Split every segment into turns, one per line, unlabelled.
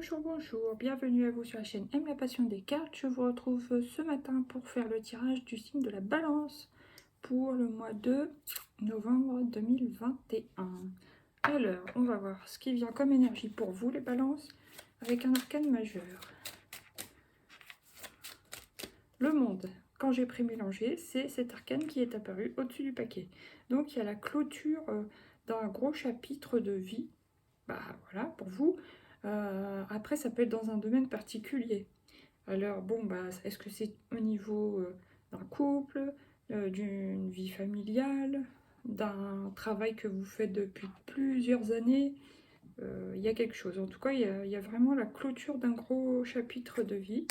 Bonjour, bonjour, bienvenue à vous sur la chaîne Aime la passion des cartes. Je vous retrouve ce matin pour faire le tirage du signe de la balance pour le mois de novembre 2021. Alors, on va voir ce qui vient comme énergie pour vous les balances avec un arcane majeur. Le monde, quand j'ai prémélangé, c'est cet arcane qui est apparu au-dessus du paquet. Donc il y a la clôture d'un gros chapitre de vie. Bah voilà, pour vous. Après, ça peut être dans un domaine particulier. Alors, bon, bah, est-ce que c'est au niveau d'un couple, d'une vie familiale, d'un travail que vous faites depuis plusieurs années? Il y a quelque chose. En tout cas, il y a vraiment la clôture d'un gros chapitre de vie.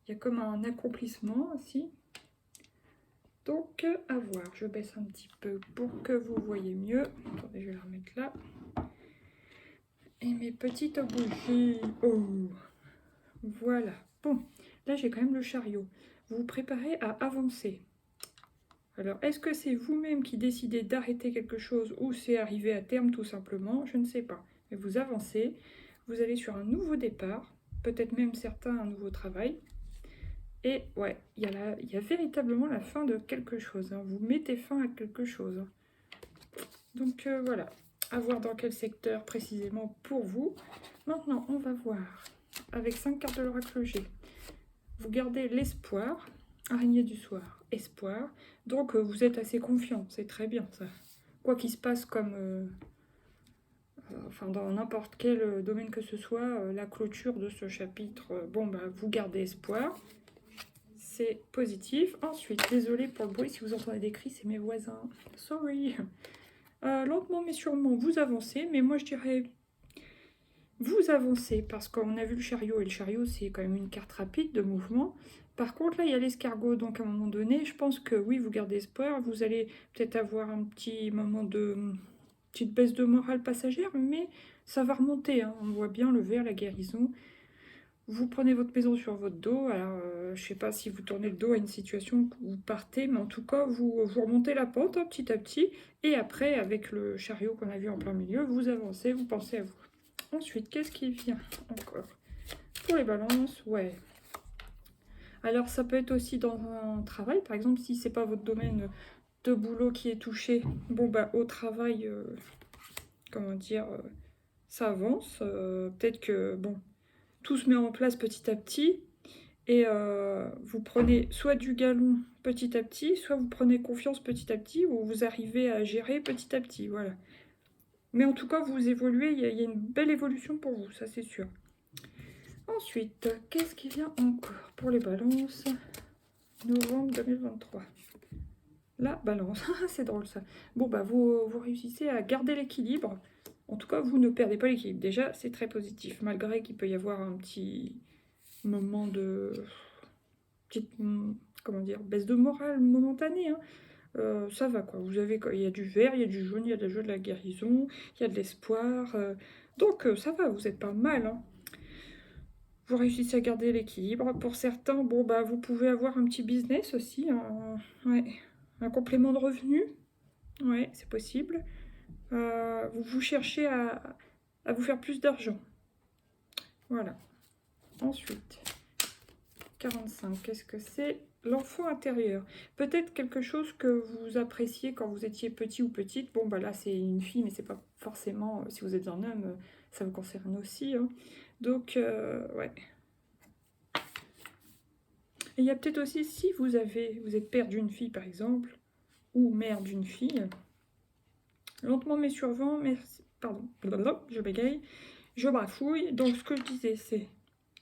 Il y a comme un accomplissement aussi. Donc, à voir. Je baisse un petit peu pour que vous voyez mieux. Attendez, je vais la remettre là. Et mes petites bougies. Oh, voilà. Bon, là j'ai quand même le chariot. Vous vous préparez à avancer. Alors, est-ce que c'est vous-même qui décidez d'arrêter quelque chose ou c'est arrivé à terme tout simplement? Je ne sais pas. Mais vous avancez, vous allez sur un nouveau départ, peut-être même certains un nouveau travail. Et ouais, il y a véritablement la fin de quelque chose. Hein. Vous mettez fin à quelque chose. Donc voilà, à voir dans quel secteur précisément pour vous. Maintenant, on va voir avec 5 cartes de l'oracle G. Vous gardez l'espoir, araignée du soir, espoir. Donc vous êtes assez confiant, c'est très bien ça. Quoi qu'il se passe comme enfin dans n'importe quel domaine que ce soit, la clôture de ce chapitre, bon bah vous gardez espoir. C'est positif. Ensuite, désolé pour le bruit, si vous entendez des cris, c'est mes voisins. Sorry. Lentement mais sûrement, vous avancez, mais moi je dirais vous avancez parce qu'on a vu le chariot, et le chariot c'est quand même une carte rapide de mouvement. Par contre là il y a l'escargot, donc à un moment donné je pense que oui vous gardez espoir, vous allez peut-être avoir un petit moment de petite baisse de morale passagère, mais ça va remonter, hein. On voit bien le vert, la guérison. Vous prenez votre maison sur votre dos, alors je sais pas si vous tournez le dos à une situation où vous partez, mais en tout cas vous remontez la pente hein, petit à petit, et après avec le chariot qu'on a vu en plein milieu, vous avancez, vous pensez à vous. Ensuite, qu'est-ce qui vient encore? Pour les balances, ouais. Alors, ça peut être aussi dans un travail, par exemple, si c'est pas votre domaine de boulot qui est touché, bon, bah, au travail, comment dire, ça avance. Peut-être que, bon, tout se met en place petit à petit, et vous prenez soit du galon petit à petit, soit vous prenez confiance petit à petit, ou vous arrivez à gérer petit à petit, voilà. Mais en tout cas, vous évoluez, il y a une belle évolution pour vous, ça c'est sûr. Ensuite, qu'est-ce qui vient encore pour les balances? Novembre 2023. La balance, c'est drôle ça. Bon, bah vous réussissez à garder l'équilibre. En tout cas, vous ne perdez pas l'équilibre. Déjà, c'est très positif, malgré qu'il peut y avoir un petit moment de... petite, comment dire, baisse de morale momentanée. Hein. Ça va quoi, vous avez, il y a du vert, il y a du jaune, il y a de la guérison, il y a de l'espoir. Donc ça va, vous êtes pas mal. Hein. Vous réussissez à garder l'équilibre. Pour certains, bon bah vous pouvez avoir un petit business aussi, ouais, un complément de revenu. Ouais, c'est possible. Vous cherchez à vous faire plus d'argent. Voilà. Ensuite, 45, qu'est-ce que c'est? L'enfant intérieur. Peut-être quelque chose que vous appréciez quand vous étiez petit ou petite. Bon, bah là, c'est une fille, mais c'est pas forcément... si vous êtes un homme, ça vous concerne aussi. Hein. Donc, ouais. Et il y a peut-être aussi, si vous êtes père d'une fille, par exemple, ou mère d'une fille, lentement mais sûrement, merci, pardon, je bégaye, je bafouille. Donc, ce que je disais, c'est,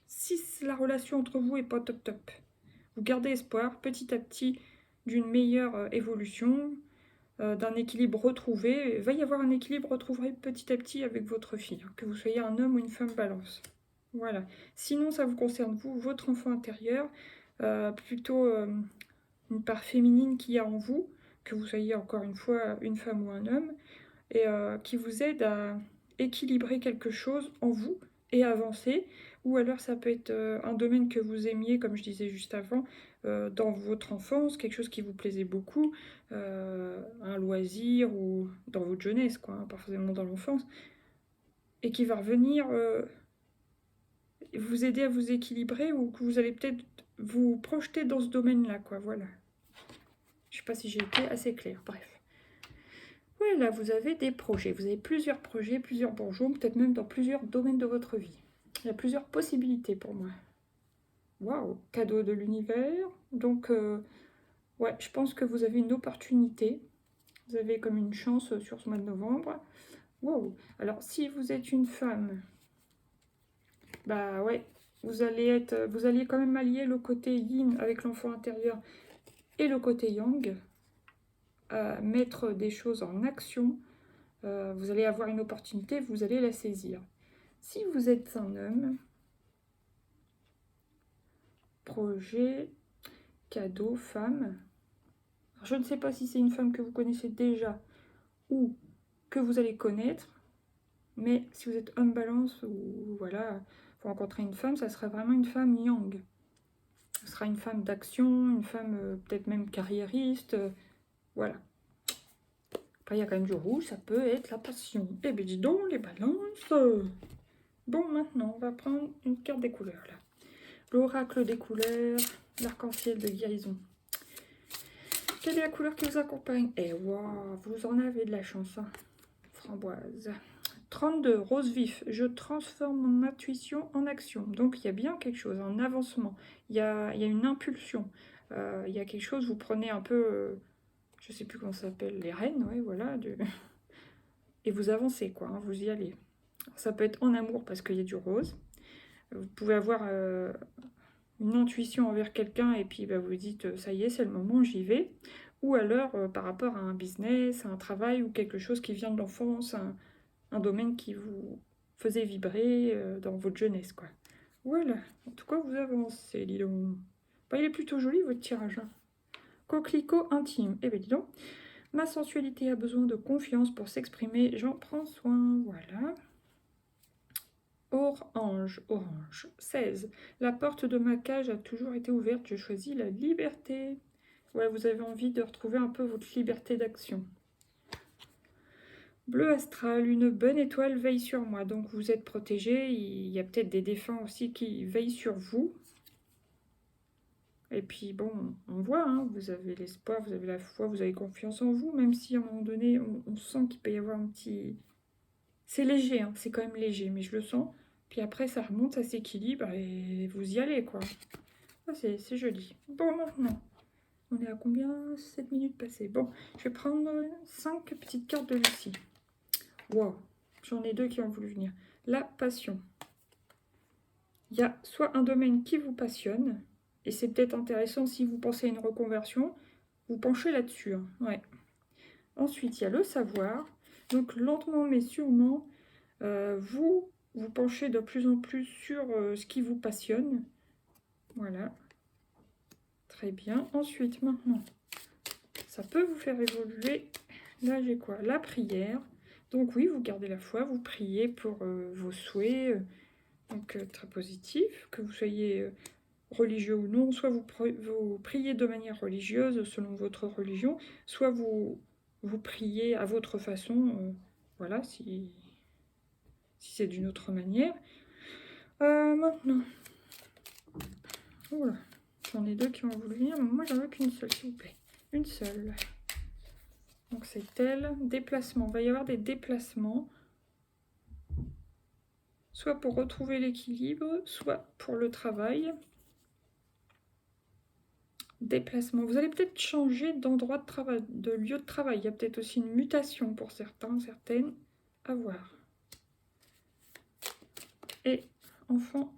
si la relation entre vous est pas top top, vous gardez espoir petit à petit d'une meilleure évolution, d'un équilibre retrouvé. Il va y avoir un équilibre retrouvé petit à petit avec votre fille, hein, que vous soyez un homme ou une femme balance. Voilà. Sinon, ça vous concerne vous, votre enfant intérieur, plutôt une part féminine qu'il y a en vous, que vous soyez encore une fois une femme ou un homme, et qui vous aide à équilibrer quelque chose en vous et avancer. Ou alors ça peut être un domaine que vous aimiez, comme je disais juste avant, dans votre enfance, quelque chose qui vous plaisait beaucoup, un loisir ou dans votre jeunesse, quoi, hein, pas forcément dans l'enfance, et qui va revenir vous aider à vous équilibrer ou que vous allez peut-être vous projeter dans ce domaine-là, quoi, voilà. Je sais pas si j'ai été assez claire, bref. Voilà, vous avez des projets. Vous avez plusieurs projets, plusieurs bourgeons, peut-être même dans plusieurs domaines de votre vie. Il y a plusieurs possibilités pour moi. Waouh, cadeau de l'univers. Donc, ouais, je pense que vous avez une opportunité. Vous avez comme une chance sur ce mois de novembre. Waouh. Alors, si vous êtes une femme, bah ouais, vous allez quand même allier le côté yin avec l'enfant intérieur et le côté yang, mettre des choses en action. Vous allez avoir une opportunité, vous allez la saisir. Si vous êtes un homme, projet, cadeau, femme. Alors, je ne sais pas si c'est une femme que vous connaissez déjà ou que vous allez connaître, mais si vous êtes homme balance ou voilà, vous rencontrez une femme, ça sera vraiment une femme yang. Ce sera une femme d'action, une femme peut-être même carriériste, voilà. Après, il y a quand même du rouge, ça peut être la passion. Eh bien, dis donc, les balances. Bon, maintenant, on va prendre une carte des couleurs, là. L'oracle des couleurs, l'arc-en-ciel de guérison. Quelle est la couleur qui vous accompagne? Eh, waouh, vous en avez de la chance, hein. Framboise. 32, rose vif. Je transforme mon intuition en action. Donc, il y a bien quelque chose, un avancement. Il y a une impulsion. Il y a quelque chose, vous prenez un peu... je sais plus comment ça s'appelle, les rênes, ouais, voilà. Et vous avancez, quoi, hein, vous y allez. Alors, ça peut être en amour parce qu'il y a du rose. Vous pouvez avoir une intuition envers quelqu'un et puis bah, vous dites ça y est, c'est le moment, j'y vais. Ou alors par rapport à un business, à un travail ou quelque chose qui vient de l'enfance, un domaine qui vous faisait vibrer dans votre jeunesse, quoi. Voilà, en tout cas vous avancez, dis donc. Bah, il est plutôt joli votre tirage, hein. Coquelicot intime, eh bien dis donc. Ma sensualité a besoin de confiance pour s'exprimer, j'en prends soin, voilà. Orange, orange, 16. La porte de ma cage a toujours été ouverte, je choisis la liberté. Ouais, vous avez envie de retrouver un peu votre liberté d'action. Bleu astral, une bonne étoile veille sur moi, donc vous êtes protégé, il y a peut-être des défunts aussi qui veillent sur vous. Et puis bon, on voit, hein, vous avez l'espoir, vous avez la foi, vous avez confiance en vous, même si à un moment donné, on sent qu'il peut y avoir un petit... C'est léger, hein, c'est quand même léger, mais je le sens. Puis après, ça remonte, ça s'équilibre et vous y allez, quoi. Ah, c'est joli. Bon, maintenant, on est à combien? 7 minutes passées. Bon, je vais prendre 5 petites cartes de Lucie. Wow, j'en ai 2 qui ont voulu venir. La passion. Il y a soit un domaine qui vous passionne, et c'est peut-être intéressant si vous pensez à une reconversion, vous penchez là-dessus, hein, ouais. Ensuite, il y a le savoir. Donc, lentement mais sûrement, vous penchez de plus en plus sur ce qui vous passionne. Voilà. Très bien. Ensuite, maintenant, ça peut vous faire évoluer. Là, j'ai quoi? La prière. Donc oui, vous gardez la foi, vous priez pour vos souhaits. Donc très positif. Que vous soyez religieux ou non, soit vous priez de manière religieuse selon votre religion, soit vous priez à votre façon. Voilà, si c'est d'une autre manière. Maintenant. Oula, j'en ai 2 qui ont voulu venir, mais moi j'en veux qu'une seule, s'il vous plaît. Une seule. Donc c'est elle. Déplacement. Il va y avoir des déplacements. Soit pour retrouver l'équilibre, soit pour le travail. Déplacement. Vous allez peut-être changer d'endroit de travail, de lieu de travail. Il y a peut-être aussi une mutation pour certains, certaines. À voir. Et enfant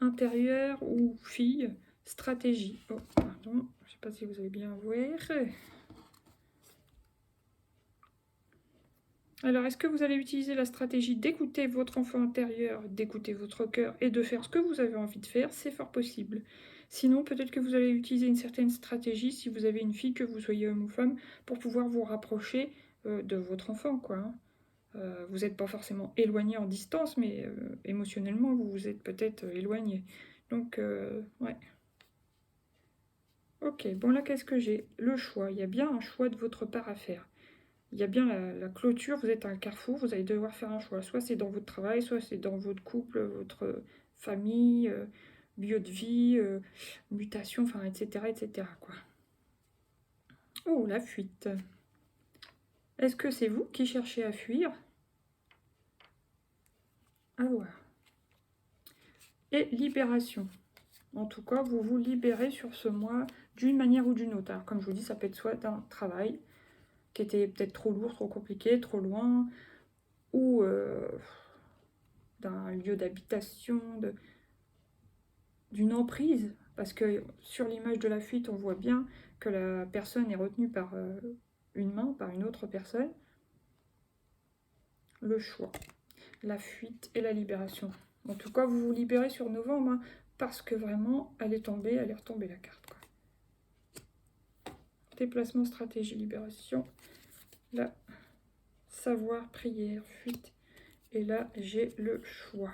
intérieur ou fille, stratégie. Oh, pardon, je ne sais pas si vous allez bien voir. Alors, est-ce que vous allez utiliser la stratégie d'écouter votre enfant intérieur, d'écouter votre cœur et de faire ce que vous avez envie de faire? C'est fort possible. Sinon, peut-être que vous allez utiliser une certaine stratégie, si vous avez une fille, que vous soyez homme ou femme, pour pouvoir vous rapprocher de votre enfant, quoi, hein. Vous n'êtes pas forcément éloigné en distance, mais émotionnellement, vous vous êtes peut-être éloigné. Donc, ouais. Ok, bon là, qu'est-ce que j'ai? Le choix. Il y a bien un choix de votre part à faire. il y a bien la clôture, vous êtes à un carrefour, vous allez devoir faire un choix. Soit c'est dans votre travail, soit c'est dans votre couple, votre famille, lieu de vie, mutation, enfin, etc., etc., quoi. Oh, la fuite. Est-ce que c'est vous qui cherchez à fuir? À voir. Et libération. En tout cas, vous vous libérez sur ce mois d'une manière ou d'une autre. Alors, comme je vous dis, ça peut être soit d'un travail qui était peut-être trop lourd, trop compliqué, trop loin, ou d'un lieu d'habitation, d'une emprise. Parce que sur l'image de la fuite, on voit bien que la personne est retenue par une main, par une autre personne. Le choix, la fuite et la libération. En tout cas, vous vous libérez sur novembre, hein, parce que vraiment, elle est retombée la carte, quoi. Déplacement, stratégie, libération. Là, savoir, prière, fuite. Et là, j'ai le choix.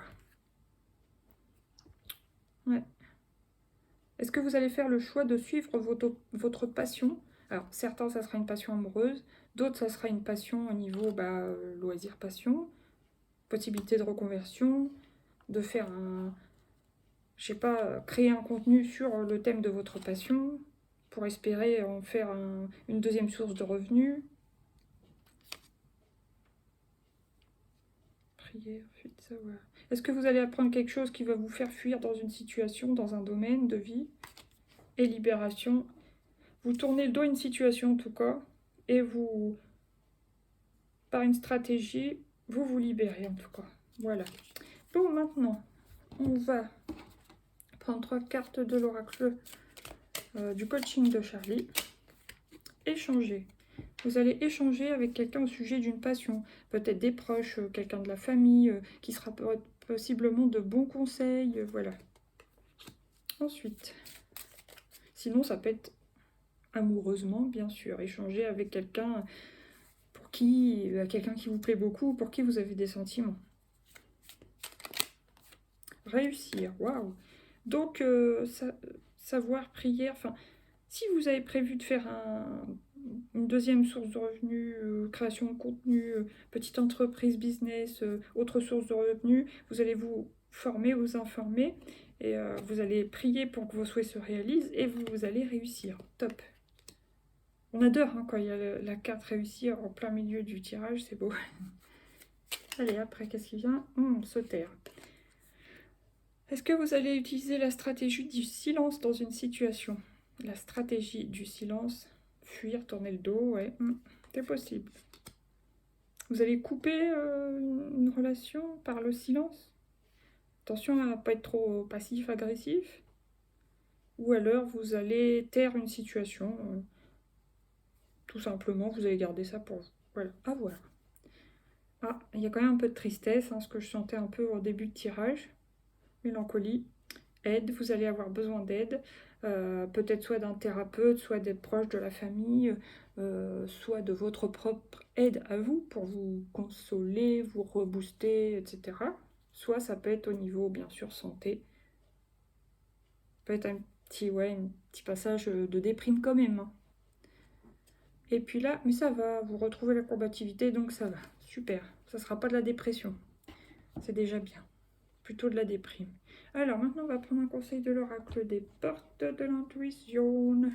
Ouais. Est-ce que vous allez faire le choix de suivre votre passion? Alors, certains, ça sera une passion amoureuse. D'autres, ça sera une passion au niveau loisir-passion. Possibilité de reconversion. De faire je sais pas, créer un contenu sur le thème de votre passion. Pour espérer en faire une deuxième source de revenus. Prière, fuite, savoir. Est-ce que vous allez apprendre quelque chose qui va vous faire fuir dans une situation, dans un domaine de vie? Et libération. Vous tournez le dos à une situation en tout cas, et vous, par une stratégie, vous vous libérez en tout cas. Voilà. Bon, maintenant, on va prendre 3 cartes de l'oracle du coaching de Charlie. Échanger. Vous allez échanger avec quelqu'un au sujet d'une passion, peut-être des proches, quelqu'un de la famille, qui sera possiblement de bons conseils, voilà. Ensuite, sinon ça peut être amoureusement, bien sûr, échanger avec quelqu'un quelqu'un qui vous plaît beaucoup, pour qui vous avez des sentiments. Réussir, waouh. Donc, savoir, prière, enfin, si vous avez prévu de faire une deuxième source de revenus, création de contenu, petite entreprise, business, autre source de revenus, vous allez vous former, vous informer, et vous allez prier pour que vos souhaits se réalisent, et vous allez réussir. Top. On adore hein, quand il y a la carte réussir en plein milieu du tirage, c'est beau. Allez, après, qu'est-ce qui vient? Se taire. Est-ce que vous allez utiliser la stratégie du silence dans une situation? La stratégie du silence, fuir, tourner le dos, ouais, c'est possible. Vous allez couper une relation par le silence? Attention à ne pas être trop passif-agressif. Ou alors vous allez taire une situation, tout simplement, vous allez garder ça pour vous. Voilà, à voir. Ah, il y a quand même un peu de tristesse, hein, ce que je sentais un peu au début de tirage. Mélancolie, aide, vous allez avoir besoin d'aide, peut-être soit d'un thérapeute, soit des proches de la famille, soit de votre propre aide à vous pour vous consoler, vous rebooster, etc. Soit ça peut être au niveau, bien sûr, santé. Ça peut être un petit passage de déprime quand même. Hein. Et puis là, mais ça va, vous retrouvez la combativité, donc ça va, super. Ça sera pas de la dépression, c'est déjà bien. Plutôt de la déprime. Alors maintenant on va prendre un conseil de l'oracle des portes de l'intuition.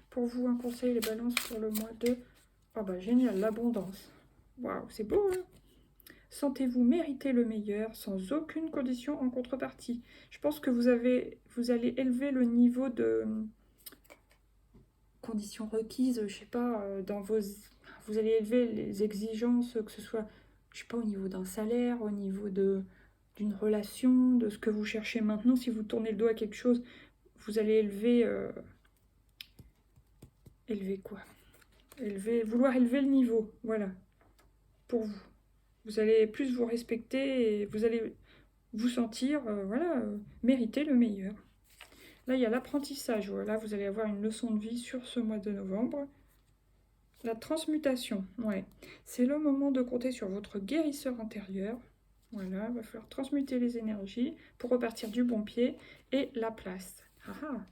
Pour vous un conseil les balances pour le mois de... Oh bah génial, l'abondance. Waouh, c'est beau hein. Sentez-vous mériter le meilleur sans aucune condition en contrepartie. Je pense que vous allez élever le niveau de conditions requises, je sais pas, dans vos... Vous allez élever les exigences, que ce soit, je sais pas, au niveau d'un salaire, au niveau d'une relation, de ce que vous cherchez maintenant. Si vous tournez le dos à quelque chose, vous allez vouloir élever le niveau, voilà, pour vous. Vous allez plus vous respecter et vous allez vous sentir, mériter le meilleur. Là, il y a l'apprentissage, voilà, vous allez avoir une leçon de vie sur ce mois de novembre. La transmutation, ouais, c'est le moment de compter sur votre guérisseur intérieur. Voilà, il va falloir transmuter les énergies pour repartir du bon pied et la place. Ah ah.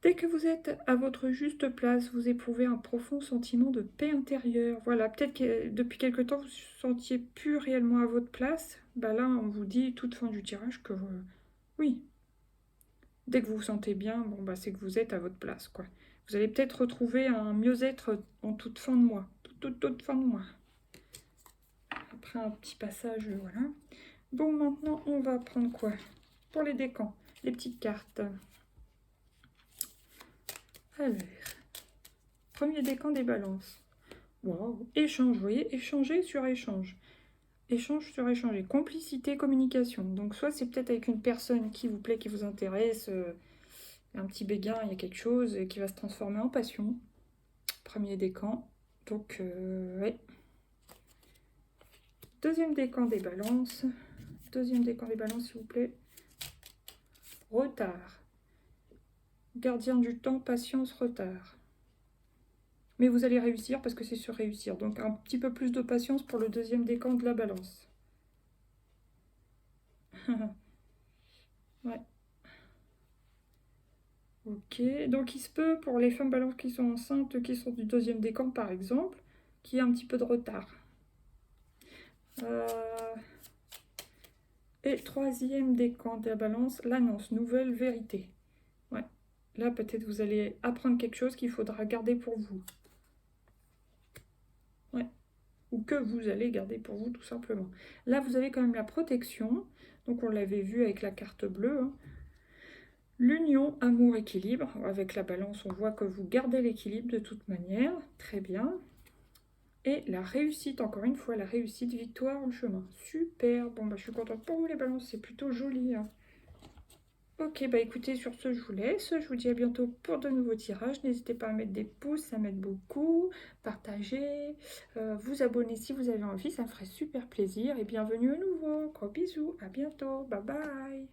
Dès que vous êtes à votre juste place, vous éprouvez un profond sentiment de paix intérieure. Voilà, peut-être que depuis quelque temps, vous ne vous sentiez plus réellement à votre place. Bah là, on vous dit, toute fin du tirage, que oui, dès que vous vous sentez bien, bon, bah, c'est que vous êtes à votre place, quoi. Vous allez peut-être retrouver un mieux-être en toute fin de mois. Toute fin de mois. Après un petit passage, voilà. Bon, maintenant, on va prendre quoi? Pour les décans, les petites cartes. Alors, premier décan des balances. Wow. Échange, vous voyez, échanger sur échange. Échange sur échanger. Complicité, communication. Donc, soit c'est peut-être avec une personne qui vous plaît, qui vous intéresse, un petit béguin, il y a quelque chose qui va se transformer en passion. Premier décan. Donc, ouais. Deuxième décan des balances. Deuxième décan des balances, s'il vous plaît. Retard. Gardien du temps, patience, retard. Mais vous allez réussir parce que c'est sur réussir. Donc un petit peu plus de patience pour le deuxième décan de la balance. Ouais. Ok, donc il se peut pour les femmes balances qui sont enceintes, qui sont du deuxième décan par exemple, qu'il y ait un petit peu de retard. Et troisième décan de la balance, l'annonce, nouvelle vérité. Ouais. Là peut-être vous allez apprendre quelque chose qu'il faudra garder pour vous. Ouais. Ou que vous allez garder pour vous tout simplement. Là vous avez quand même la protection, donc on l'avait vu avec la carte bleue, hein. L'union, amour, équilibre. Avec la balance, on voit que vous gardez l'équilibre de toute manière. Très bien. Et la réussite, encore une fois, la réussite, victoire en chemin. Super. Bon, bah, je suis contente pour vous, les balances. C'est plutôt joli, hein. Ok, bah écoutez, sur ce, je vous laisse. Je vous dis à bientôt pour de nouveaux tirages. N'hésitez pas à mettre des pouces, ça m'aide beaucoup. Partagez, vous abonner si vous avez envie, ça me ferait super plaisir. Et bienvenue à nouveau. Gros bisous, à bientôt. Bye bye.